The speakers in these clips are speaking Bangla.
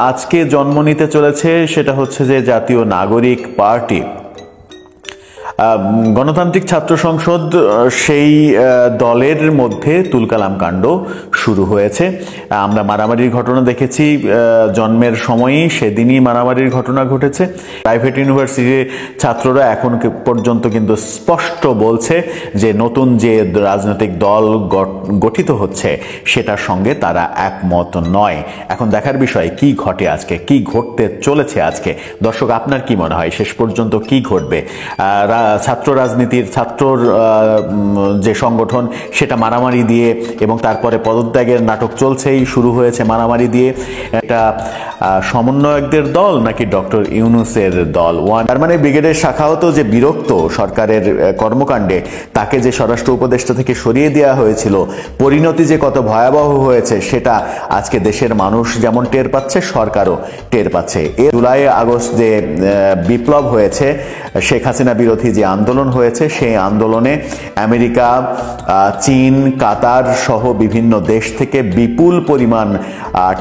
আজকে জন্ম নিতে চলেছে সেটা হচ্ছে যে জাতীয় নাগরিক পার্টি। গণতান্ত্রিক ছাত্র সংসদ সেই দলের মধ্যে তুলকালাম কাণ্ড শুরু হয়েছে। আমরা মারামারির ঘটনা দেখেছি জন্মের সময়ই, সেদিনই মারামারির ঘটনা ঘটেছে। প্রাইভেট ইউনিভার্সিটির ছাত্ররা এখন পর্যন্ত কিন্তু স্পষ্ট বলছে যে নতুন যে রাজনৈতিক দল গঠিত হচ্ছে সেটার সঙ্গে তারা একমত নয়। এখন দেখার বিষয় কি ঘটে আজকে, কি ঘটতে চলেছে আজকে। দর্শক, আপনার কি মনে হয় শেষ পর্যন্ত কি ঘটবে? ছাত্র রাজনীতির ছাত্রর যে সংগঠন সেটা মারামারি দিয়ে এবং তারপরে পদত্যাগের নাটক চলছেই, শুরু হয়েছে মারামারি দিয়ে। এটা সমন্বয়কদের দল নাকি ডক্টর ইউনূসের দল? তার মানে ব্রিগেডের শাখাও তো যে বিরক্ত সরকারের কর্মকাণ্ডে, তাকে যে স্বরাষ্ট্র উপদেষ্টা থেকে সরিয়ে দেওয়া হয়েছিল, পরিণতি যে কত ভয়াবহ হয়েছে সেটা আজকে দেশের মানুষ যেমন টের পাচ্ছে, সরকারও টের পাচ্ছে। জুলাই আগস্ট যে বিপ্লব হয়েছে, শেখ হাসিনা বিরোধী যে আন্দোলন হয়েছে, সেই আন্দোলনে আমেরিকা, চীন, কাতার সহ বিভিন্ন দেশ থেকে বিপুল পরিমাণ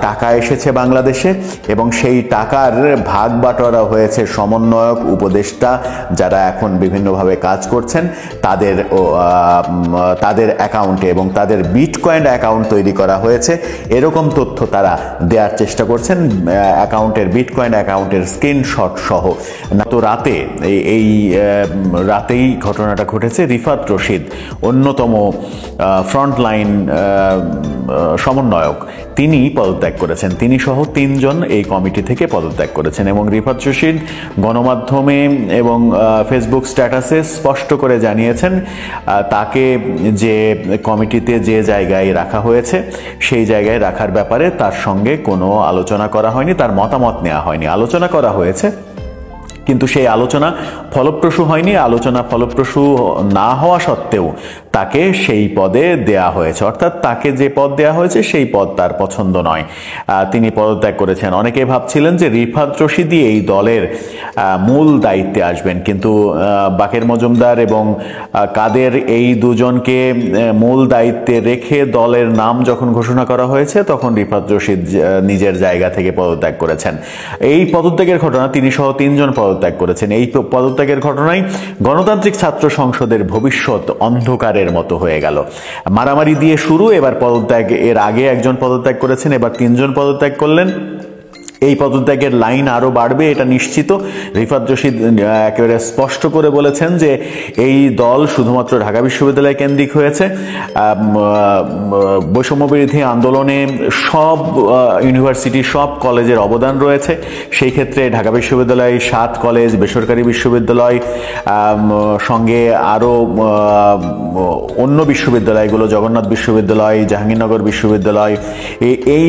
টাকা এসেছে বাংলাদেশে এবং সেই টাকার ভাগ বাটোয়ারা হয়েছে সমন্বয়ক, উপদেষ্টা যারা এখন বিভিন্নভাবে কাজ করছেন তাদের অ্যাকাউন্টে, এবং তাদের বিটকয়েন অ্যাকাউন্ট তৈরি করা হয়েছে এরকম তথ্য তারা দেওয়ার চেষ্টা করছেন, অ্যাকাউন্টের বিটকয়েন অ্যাকাউন্টের স্ক্রিনশট সহ। তো এই রাতেই ঘটনাটা ঘটেছে। রিফাত রশিদ, অন্যতম ফ্রন্টলাইন সমন্বয়ক, তিনি পদত্যাগ করেছেন। তিনি সহ 3 জন এই কমিটি থেকে পদত্যাগ করেছেন এবং রিফাত রশিদ গণমাধ্যমে এবং ফেসবুক স্ট্যাটাসে স্পষ্ট করে জানিয়েছেন তাকে যে কমিটিতে যে জায়গায় রাখা হয়েছে সেই জায়গায় রাখার ব্যাপারে তার সঙ্গে কোনো আলোচনা করা হয়নি, তার মতামত নেওয়া হয়নি। আলোচনা করা হয়েছে কিন্তু সেই আলোচনা ফলপ্রসূ হয়নি। আলোচনা ফলপ্রসূ না হওয়া সত্ত্বেও তাকে সেই পদে দেয়া হয়েছে, অর্থাৎ তাকে যে পদ দেয়া হয়েছে সেই পদ তার পছন্দ নয়, তিনি পদত্যাগ করেছেন। অনেকে ভাবছিলেন যে রিফাত রশিদই এই দলের মূল দায়িত্বে আসবেন, কিন্তু বাকের মজুমদার এবং কাদের এই দুজনকে মূল দায়িত্বে রেখে দলের নাম যখন ঘোষণা করা হয়েছে তখন রিফাত রশিদ নিজের জায়গা থেকে পদত্যাগ করেছেন। এই পদত্যাগের ঘটনা, তিনি সহ 3 জন পদত্যাগ করেছেন। এই পদত্যাগের ঘটনায় গণতান্ত্রিক ছাত্র সংসদের ভবিষ্যৎ অন্ধকারের মতো হয়ে গেল। মারামারি দিয়ে শুরু, এবার পদত্যাগ। এর আগে একজন পদত্যাগ করেছেন, এবার 3 জন পদত্যাগ করলেন। এই পদত্যাগের লাইন আরও বাড়বে এটা নিশ্চিত। রিফাত রশিদ একেবারে স্পষ্ট করে বলেছেন যে এই দল শুধুমাত্র ঢাকা বিশ্ববিদ্যালয় কেন্দ্রিক হয়েছে। বৈষম্য বিরোধী আন্দোলনে সব ইউনিভার্সিটি, সব কলেজের অবদান রয়েছে। সেই ক্ষেত্রে ঢাকা বিশ্ববিদ্যালয়, 7 কলেজ, বেসরকারি বিশ্ববিদ্যালয় সঙ্গে আরও অন্য বিশ্ববিদ্যালয়গুলো, জগন্নাথ বিশ্ববিদ্যালয়, জাহাঙ্গীরনগর বিশ্ববিদ্যালয়, এই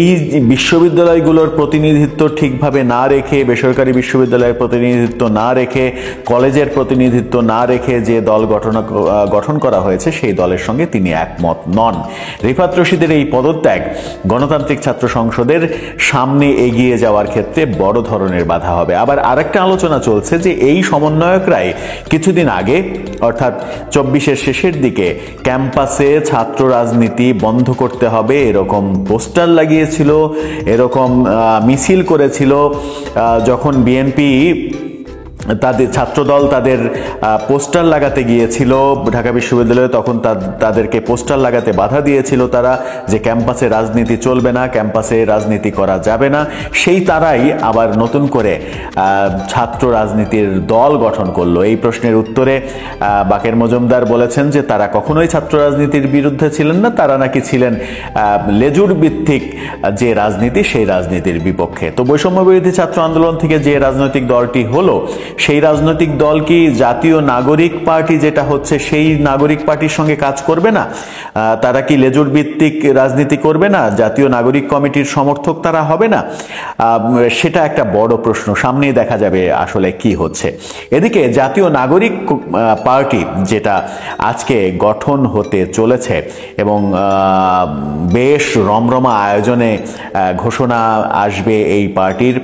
বিশ্ববিদ্যালয়গুলোর প্রতিনিধিত্ব ঠিকভাবে না রেখে, বেসরকারি বিশ্ববিদ্যালয়ের প্রতিনিধিত্ব না রেখে, কলেজের প্রতিনিধিত্ব না রেখে যে দল গঠন করা হয়েছে সেই দলের সঙ্গে তিনি একমত নন। রিফাত রশিদের এই পদত্যাগ গণতান্ত্রিক ছাত্র সংসদের সামনে এগিয়ে যাওয়ার ক্ষেত্রে বড় ধরনের বাধা হবে। আবার আরেকটা আলোচনা চলছে যে এই সমন্বয়করাই কিছুদিন আগে, অর্থাৎ 24-এর শেষের দিকে, ক্যাম্পাসে ছাত্র রাজনীতি বন্ধ করতে হবে এরকম পোস্টার লাগিয়েছিল, এরকম মিছিল করেছিল। যখন বিএনপি তাদের ছাত্রদল তাদের পোস্টার লাগাতে গিয়েছিল ঢাকা বিশ্ববিদ্যালয়ে, তখন তাদেরকে পোস্টার লাগাতে বাধা দিয়েছিল তারা, যে ক্যাম্পাসে রাজনীতি চলবে না, ক্যাম্পাসে রাজনীতি করা যাবে না। সেই তারাই আবার নতুন করে ছাত্র রাজনীতির দল গঠন করলো। এই প্রশ্নের উত্তরে বাকের মজুমদার বলেছেন যে তারা কখনোই ছাত্র রাজনীতির বিরুদ্ধে ছিলেন না, তারা নাকি ছিলেন লেজুর ভিত্তিক যে রাজনীতি সেই রাজনীতির বিপক্ষে। তো বৈষম্য বিরোধী ছাত্র আন্দোলন থেকে যে রাজনৈতিক দলটি হলো, সেই রাজনৈতিক দল কি জাতীয় নাগরিক পার্টি যেটা হচ্ছে সেই নাগরিক পার্টির সঙ্গে কাজ করবে না? তারা কি লেজুর ভিত্তিক রাজনীতি করবে না? জাতীয় নাগরিক কমিটির সমর্থক তারা হবে না? সেটা একটা বড় প্রশ্ন। সামনেই দেখা যাবে আসলে কি হচ্ছে। এদিকে জাতীয় নাগরিক পার্টি যেটা আজকে গঠন হতে চলেছে এবং বেশ রমরমা আয়োজনে ঘোষণা আসবে, এই পার্টির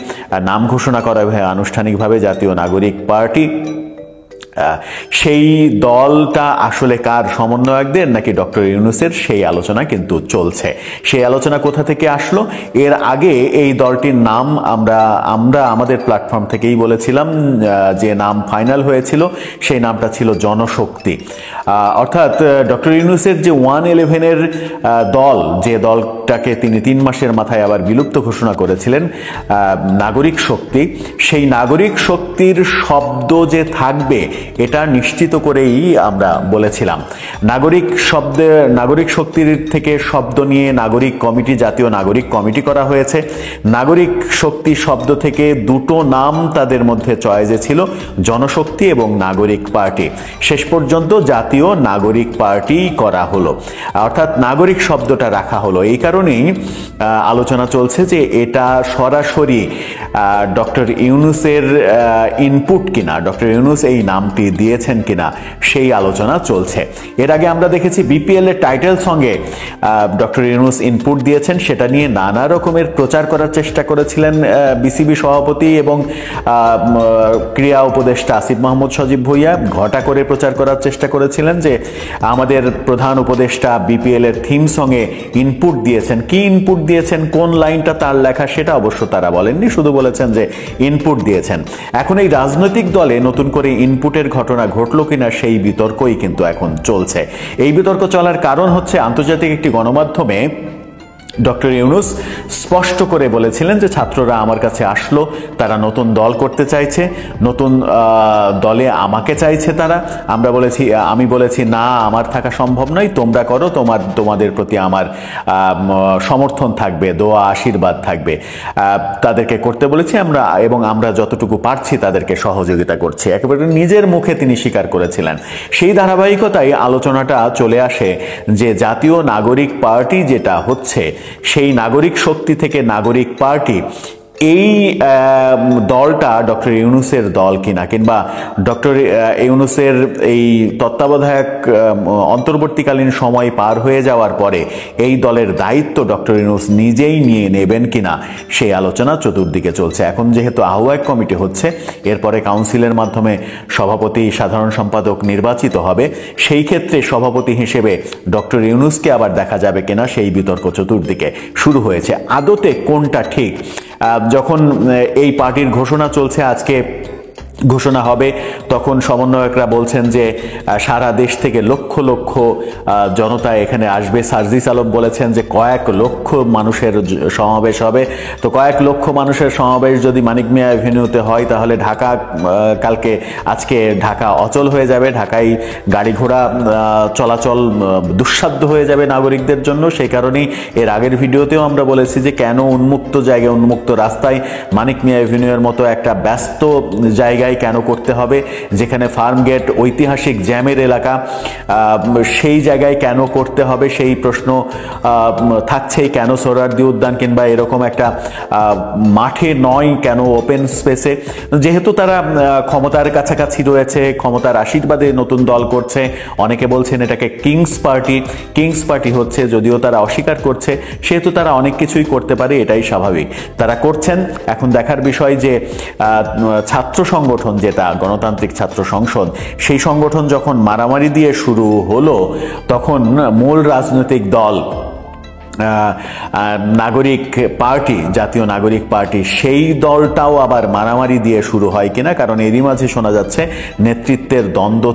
নাম ঘোষণা করা হবে আনুষ্ঠানিকভাবে জাতীয় নাগরিক পার্টি। সেই দলটা আসলে কার, সমন্বয়কদের নাকি ডক্টর ইউনূসের, সেই আলোচনা কিন্তু চলছে। সেই আলোচনা কোথা থেকে আসলো? এর আগে এই দলটির নাম আমরা আমাদের প্ল্যাটফর্ম থেকেই বলেছিলাম, যে নাম ফাইনাল হয়েছিল সেই নামটা ছিল জনশক্তি। অর্থাৎ ডক্টর ইউনূসের যে 111-এর দল, যে দলটাকে তিনি 3 মাসের মাথায় আবার বিলুপ্ত ঘোষণা করেছিলেন, নাগরিক শক্তি, সেই নাগরিক শক্তির শব্দ যে থাকবে এটা নিশ্চিত করেই আমরা বলেছিলাম। নাগরিক শক্তির থেকে শব্দ নিয়ে নাগরিক কমিটি, জাতীয় নাগরিক কমিটি করা হয়েছে। নাগরিক শক্তি শব্দ থেকে দুটো নাম তাদের মধ্যে চয়েসে ছিল, জনশক্তি এবং নাগরিক পার্টি। শেষ পর্যন্ত জাতীয় নাগরিক পার্টি করা হলো, অর্থাৎ নাগরিক শব্দটা রাখা হলো। এই কারণেই আলোচনা চলছে যে এটা সরাসরি ডক্টর ইউনূসের ইনপুট কিনা, ডক্টর ইউনূস এই নামটি দিয়েছেন কিনা সেই আলোচনা চলছে। এর আগে আমরা দেখেছি বিপিএল এর টাইটেল সঙ্গে ডক্টর ইউনূস ইনপুট দিয়েছেন, সেটা নিয়ে নানা রকমের প্রচার করার চেষ্টা করেছিলেন বিসিবি সভাপতি এবং ক্রীড়া উপদেষ্টা আসিফ মাহমুদ সজীব ভুঁইয়া। ঘটা করে প্রচার করার চেষ্টা করেছিলেন যে আমাদের প্রধান উপদেষ্টা বিপিএল এর থিম সঙ্গে ইনপুট দিয়েছেন। কি ইনপুট দিয়েছেন, কোন লাইনটা তার লেখা সেটা অবশ্য তারা বলেননি, শুধু বলেছেন যে ইনপুট দিয়েছেন। এখন এই রাজনৈতিক দলে নতুন করে ইনপুটের ঘটনা ঘটলো কিনা সেই বিতর্কই কিন্তু এখন চলছে। এই বিতর্ক চলার কারণ হচ্ছে আন্তর্জাতিক একটি গণমাধ্যমে ডক্টর ইউনূস স্পষ্ট করে বলেছিলেন যে ছাত্ররা আমার কাছে আসলো, তারা নতুন দল করতে চাইছে, নতুন দলে আমাকে চাইছে তারা। আমি বলেছি না, আমার থাকা সম্ভব নয়, তোমরা করো, তোমাদের প্রতি আমার সমর্থন থাকবে, দোয়া আশীর্বাদ থাকবে। তাদেরকে করতে বলেছি এবং আমরা যতটুকু পারছি তাদেরকে সহযোগিতা করছি, একেবারে নিজের মুখে তিনি স্বীকার করেছিলেন। সেই ধারাবাহিকতায় আলোচনাটা চলে আসে যে জাতীয় নাগরিক পার্টি যেটা হচ্ছে, সেই নাগরিক শক্তি থেকে নাগরিক পার্টি, এই দলটা ডক্টর ইউনূসের দল কিনা, কিংবা ডক্টর ইউনূসের এই তত্ত্বাবধায়ক অন্তর্বর্তীকালীন সময় পার হয়ে যাওয়ার পরে এই দলের দায়িত্ব ডক্টর ইউনূস নিজেই নিয়ে নেবেন কিনা সেই আলোচনা চতুর্দিকে চলছে। এখন যেহেতু আহ্বায়ক কমিটি হচ্ছে, এরপরে কাউন্সিলের মাধ্যমে সভাপতি, সাধারণ সম্পাদক নির্বাচিত হবে, সেই ক্ষেত্রে সভাপতি হিসেবে ডক্টর ইউনূসকে আবার দেখা যাবে কিনা সেই বিতর্ক চতুর্দিকে শুরু হয়েছে। আদতে কোনটা ঠিক? যখন এই পার্টির ঘোষণা চলছে, আজকে ঘোষণা হবে, তখন সমন্বয়করা বলছেন যে সারা দেশ থেকে লক্ষ লক্ষ জনতা এখানে আসবে। সার্জিস আলম বলেছেন যে কয়েক লক্ষ মানুষের সমাবেশ হবে। তো কয়েক লক্ষ মানুষের সমাবেশ যদি মানিক মিয়া এভিনিউতে হয়, তাহলে আজকে ঢাকা অচল হয়ে যাবে, ঢাকায় গাড়ি ঘোড়া চলাচল দুঃসাধ্য হয়ে যাবে নাগরিকদের জন্য। সেই কারণেই এর আগের ভিডিওতেও আমরা বলেছি যে কেন উন্মুক্ত জায়গায়, উন্মুক্ত রাস্তায় মানিক মিয়া এভিনিউয়ের মতো একটা ব্যস্ত জায়গায় কেন করতে হবে, যেখানে ফার্মগেট ঐতিহাসিক জ্যামের এলাকা, সেই জায়গায় কেন করতে হবে সেই প্রশ্ন থাকছেই। কেন সোহরাওয়ার্দী উদ্যান কিংবা এরকম একটা মাঠে নয়, কেন ওপেন স্পেসে? যেহেতু তারা ক্ষমতার কাছাকাছি রয়েছে, ক্ষমতার আশীর্বাদে নতুন দল করছে, অনেকে বলছেন এটাকে কিংস পার্টি হচ্ছে, যদিও তারা অস্বীকার করছে, সেহেতু তারা অনেক কিছুই করতে পারে, এটাই স্বাভাবিক। তারা করছেন। এখন দেখার বিষয় যে ছাত্র সংগঠন, যেটা গণতান্ত্রিক ছাত্র সংসদ, সেই সংগঠন যখন মারামারি দিয়ে শুরু হলো, তখন মূল রাজনৈতিক দল নাগরিক পার্টি, জাতীয় নাগরিক পার্টি, সেই দলটাও আবার মারামারি দিয়ে শুরু হয় কিনা। কারণ এরই মাঝে শোনা যাচ্ছে নেতৃত্বের দ্বন্দ্ব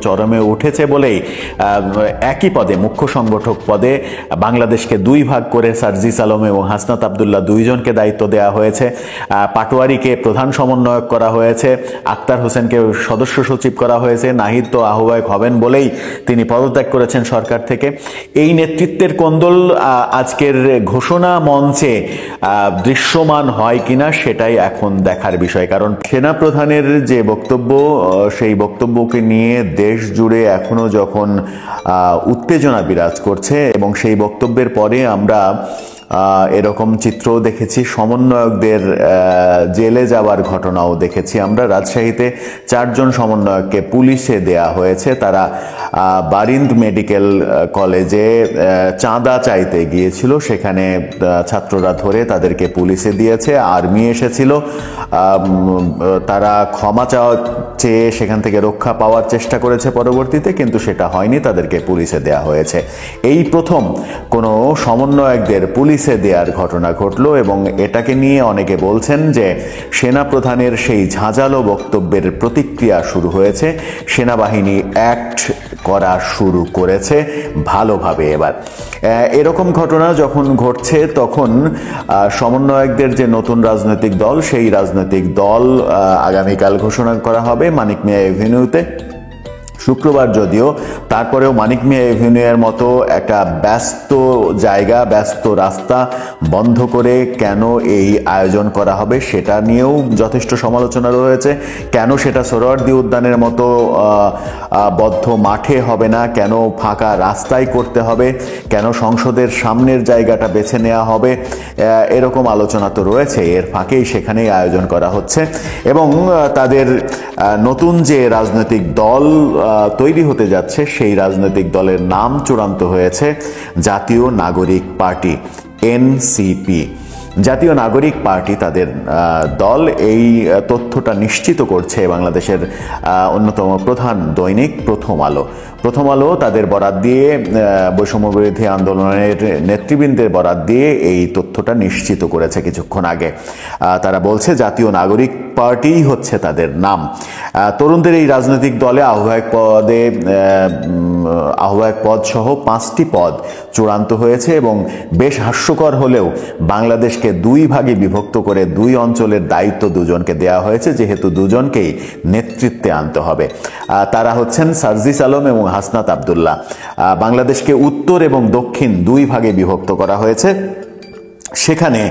চরমে উঠেছে বলেই একই পদে, মুখ্য সংগঠক পদে বাংলাদেশকে 2 ভাগ করে সার্জিস আলম এবং হাসনাত আবদুল্লাহ 2 জনকে দায়িত্ব দেওয়া হয়েছে। পাটোয়ারিকে প্রধান সমন্বয়ক করা হয়েছে, আক্তার হোসেনকে সদস্য সচিব করা হয়েছে। নাহিদ তো আহ্বায়ক হবেন বলেই তিনি পদত্যাগ করেছেন সরকার থেকে। এই নেতৃত্বের কোন্দল আজকের ঘোষণা মঞ্চে দৃশ্যমান হয় কিনা সেটাই এখন দেখার বিষয়। কারণ সেনা প্রধানের যে বক্তব্য, সেই বক্তব্যকে নিয়ে দেশ জুড়ে এখনো যখন উত্তেজনা বিরাজ করছে, এবং সেই বক্তব্যের পরে আমরা এরকম চিত্রও দেখেছি, সমন্বয়কদের জেলে যাওয়ার ঘটনাও দেখেছি আমরা। রাজশাহীতে 4 জন সমন্বয়ককে পুলিশে দেয়া হয়েছে। তারা বারিন্দ মেডিকেল কলেজে চাঁদা চাইতে গিয়েছিল, সেখানে ছাত্ররা ধরে তাদেরকে পুলিশে দিয়েছে। আর্মি এসেছিল, তারা ক্ষমা চেয়ে সেখান থেকে রক্ষা পাওয়ার চেষ্টা করেছে পরবর্তীতে, কিন্তু সেটা হয়নি, তাদেরকে পুলিশে দেয়া হয়েছে। এই প্রথম কোনো সমন্বয়কদের পুলিশে দেওয়ার ঘটনা ঘটলো, এবং এটাকে নিয়ে অনেকে বলছেন যে সেনাপ্রধানের সেই ঝাঁঝালো বক্তব্যের প্রতিক্রিয়া শুরু হয়েছে, সেনাবাহিনী অ্যাক্ট করা শুরু করেছে ভালোভাবে। এবার এরকম ঘটনা যখন ঘটছে তখন সমন্বয়কদের যে নতুন রাজনৈতিক দল, সেই রাজনৈতিক দল আগামীকাল ঘোষণা করা হবে মানিক মিয়া এভিনিউতে শুক্রবার। যদিও তারপরেও মানিক মিয়া এভিনিউয়ের মতো একটা ব্যস্ত জায়গা, ব্যস্ত রাস্তা বন্ধ করে কেন এই আয়োজন করা হবে সেটা নিয়েও যথেষ্ট সমালোচনা রয়েছে। কেন সেটা সোহরাওয়ার্দী উদ্যানের মতো বদ্ধ মাঠে হবে না, কেন ফাঁকা রাস্তায় করতে হবে, কেন সংসদের সামনের জায়গাটা বেছে নেওয়া হবে, এরকম আলোচনা তো রয়েছে। এর ফাঁকেই সেখানেই আয়োজন করা হচ্ছে, এবং তাদের নতুন যে রাজনৈতিক দল তৈরি হতে যাচ্ছে সেই রাজনৈতিক দলের নাম চূড়ান্ত হয়েছে জাতীয় নাগরিক পার্টি, এনসিপি। জাতীয় নাগরিক পার্টি তাদের দল, এই তথ্যটা নিশ্চিত করছে বাংলাদেশের অন্যতম প্রধান দৈনিক প্রথম আলো। প্রথম আলো তাদের বরাত দিয়ে, বৈষম্য বিরোধী আন্দোলনের নেতৃবৃন্দের বরাত দিয়ে এই তথ্যটা নিশ্চিত করেছে কিছুক্ষণ আগে। তারা বলছে জাতীয় নাগরিক পার্টিই হচ্ছে তাদের নাম। তরুণদের এই রাজনৈতিক দলে আহ্বায়ক পদ সহ 5টি পদ চূড়ান্ত হয়েছে, এবং বেশ হাস্যকর হলেও বাংলাদেশকে 2 ভাগে বিভক্ত করে 2 অঞ্চলের দায়িত্ব দুজনকে দেওয়া হয়েছে, যেহেতু দুজনকেই নেতৃত্বে আনতে হবে। তারা হচ্ছেন সার্জিস আলম এবং হাসনাত আবদুল্লাহ। বাংলাদেশকে উত্তর এবং দক্ষিণ 2 ভাগে বিভক্ত করা হয়েছে। সেখানে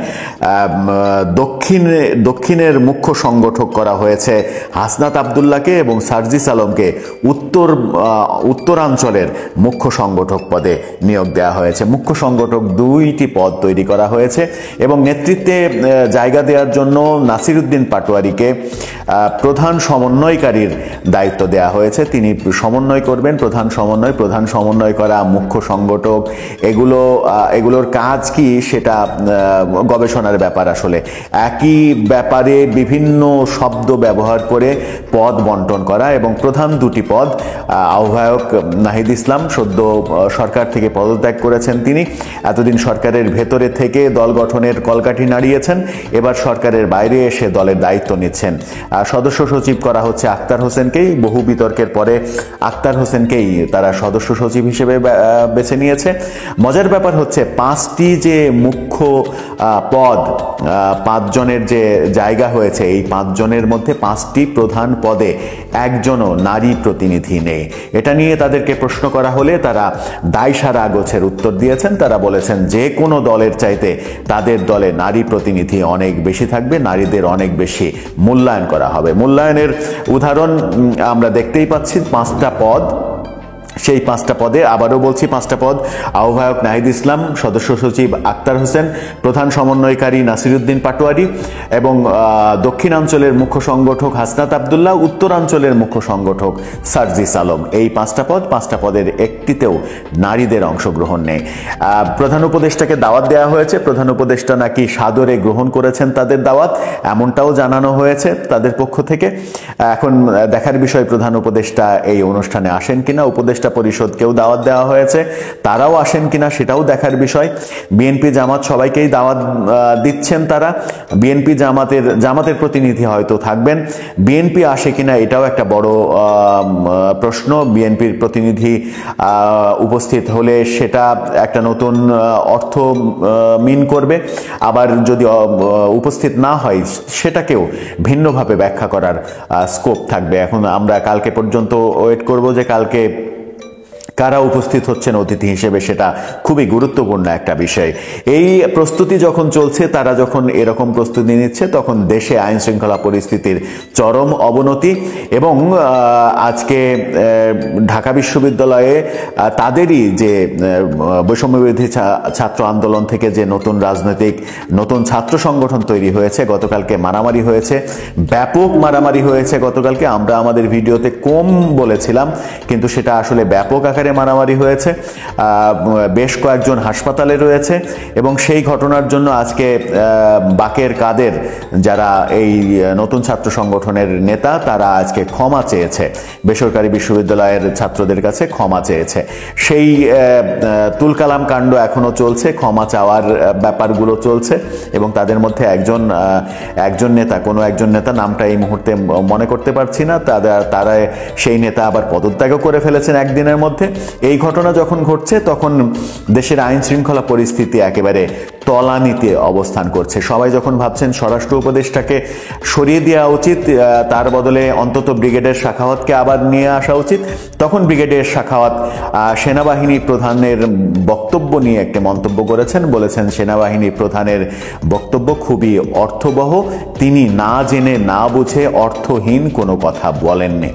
দক্ষিণের মুখ্য সংগঠক করা হয়েছে হাসনাত আবদুল্লাহকে, এবং সার্জিস আলমকে উত্তরাঞ্চলের মুখ্য সংগঠক পদে নিয়োগ দেওয়া হয়েছে। মুখ্য সংগঠক 2টি পদ তৈরি করা হয়েছে, এবং নেতৃত্বে জায়গা দেওয়ার জন্য নাসিরউদ্দিন পাটোয়ারিকে প্রধান সমন্বয়কারীর দায়িত্ব দেওয়া হয়েছে। তিনি সমন্বয় করবেন, প্রধান সমন্বয় করা, মুখ্য সংগঠক, এগুলোর কাজ কি সেটা গবেষণার ব্যাপার। আসলে একই ব্যাপারে বিভিন্ন শব্দ ব্যবহার করে পদ বন্টন করা, এবং প্রধান 2টি পদ আহ্বায়ক নাহিদ ইসলাম, সদ্য সরকার থেকে পদত্যাগ করেছেন তিনি। এতদিন সরকারের ভেতরে থেকে দল গঠনের কলকাঠি নাড়িয়েছেন, এবার সরকারের বাইরে এসে দলের দায়িত্ব নিচ্ছেন। সদস্য সচিব করা হচ্ছে আক্তার হোসেনকেই। বহু বিতর্কের পরে আক্তার হোসেনকেই তারা সদস্য সচিব হিসেবে বেছে নিয়েছে। মজার ব্যাপার হচ্ছে 5টি যে মুখ্য পদ, 5 জনের যে জায়গা হয়েছে, এই 5 জনের মধ্যে 5টি প্রধান পদে একজনও নারী প্রতিনিধি নেই। এটা নিয়ে তাদেরকে প্রশ্ন করা হলে তারা দায়সারা গোছের উত্তর দিয়েছেন। তারা বলেছেন যে কোনো দলের চাইতে তাদের দলে নারী প্রতিনিধি অনেক বেশি থাকবে, নারীদের অনেক বেশি মূল্যায়ন করা হবে। মূল্যায়নের উদাহরণ আমরা দেখতেই পাচ্ছি। 5টা পদ, সেই 5টা পদে, আবারও বলছি 5টা পদ, আহ্বায়ক নাহিদ ইসলাম, সদস্য সচিব আক্তার হোসেন, প্রধান সমন্বয়কারী নাসিরউদ্দিন পাটোয়ারি, এবং দক্ষিণাঞ্চলের মুখ্য সংগঠক হাসনাত আবদুল্লাহ, উত্তরাঞ্চলের মুখ্য সংগঠক সার্জিস আলম। এই 5টা পদের একটিতেও নারীদের অংশগ্রহণ নেই। প্রধান উপদেষ্টাকে দাওয়াত দেওয়া হয়েছে, প্রধান উপদেষ্টা নাকি সাদরে গ্রহণ করেছেন তাদের দাওয়াত, এমনটাও জানানো হয়েছে তাদের পক্ষ থেকে। এখন দেখার বিষয় প্রধান উপদেষ্টা এই অনুষ্ঠানে আসেন কিনা। উপদেষ্টা পরিষদকেও দাওয়াত দেওয়া হয়েছে, তারাও আসেন কিনা সেটাও দেখার বিষয়। বিএনপি জামাত সবাইকেই দাওয়াত দিচ্ছেন তারা। বিএনপি জামাতের প্রতিনিধি হয়তো থাকবেন, বিএনপি আসে কিনা এটাও একটা বড় প্রশ্ন। বিএনপির প্রতিনিধি উপস্থিত হলে সেটা একটা নতুন অর্থ মিন করবে, আবার যদি উপস্থিত না হয় সেটাকেও ভিন্নভাবে ব্যাখ্যা করার স্কোপ থাকবে। এখন আমরা কালকে পর্যন্ত ওয়েট করব যে কালকে কারা উপস্থিত হচ্ছেন অতিথি হিসেবে সেটা খুবই গুরুত্বপূর্ণ একটা বিষয়। এই প্রস্তুতি যখন চলছে, তারা যখন এরকম প্রস্তুতি নিচ্ছে, তখন দেশে আইন শৃঙ্খলা পরিস্থিতির চরম অবনতি এবং আজকে ঢাকা বিশ্ববিদ্যালয়ে তাদেরই যে বৈষম্যবিরোধী ছাত্র আন্দোলন থেকে যে নতুন ছাত্র সংগঠন তৈরি হয়েছে, গতকালকে মারামারি হয়েছে, ব্যাপক মারামারি হয়েছে গতকালকে। আমরা আমাদের ভিডিওতে কম বলেছিলাম, কিন্তু সেটা আসলে ব্যাপক আকারে মারামারি হয়েছে। বেশ কয়েকজন হাসপাতালে রয়েছে এবং সেই ঘটনার জন্য আজকে বাকের কাদের, যারা এই নতুন ছাত্র সংগঠনের নেতা, তারা আজকে ক্ষমা চেয়েছে, বেসরকারি বিশ্ববিদ্যালয়ের ছাত্রদের কাছে ক্ষমা চেয়েছে। সেই তুলকালাম কাণ্ড এখনো চলছে, ক্ষমা চাওয়ার ব্যাপারগুলো চলছে এবং তাদের মধ্যে একজন নেতা, নামটা এই মুহূর্তে মনে করতে পারছি না, তারা সেই নেতা আবার পদত্যাগও করে ফেলেছেন একদিনের মধ্যে। এই ঘটনা যখন ঘটছে, তখন দেশের আইন শৃঙ্খলা পরিস্থিতি একেবারে তলানিতে অবস্থান করছে। সবাই যখন ভাবছেন স্বরাষ্ট্র উপদেষ্টাকে সরিয়ে দেওয়া উচিত, তার বদলে অন্তত ব্রিগেডিয়ার সাখাওয়াতকে আবার নিয়ে আসা উচিত, তখন ব্রিগেডিয়ার সাখাওয়াত সেনাবাহিনী প্রধানের বক্তব্য নিয়ে একটি মন্তব্য করেছেন। বলেছেন সেনাবাহিনী প্রধানের বক্তব্য খুবই অর্থবহ, তিনি না জেনে না বুঝে অর্থহীন কোনো কথা বলেননি।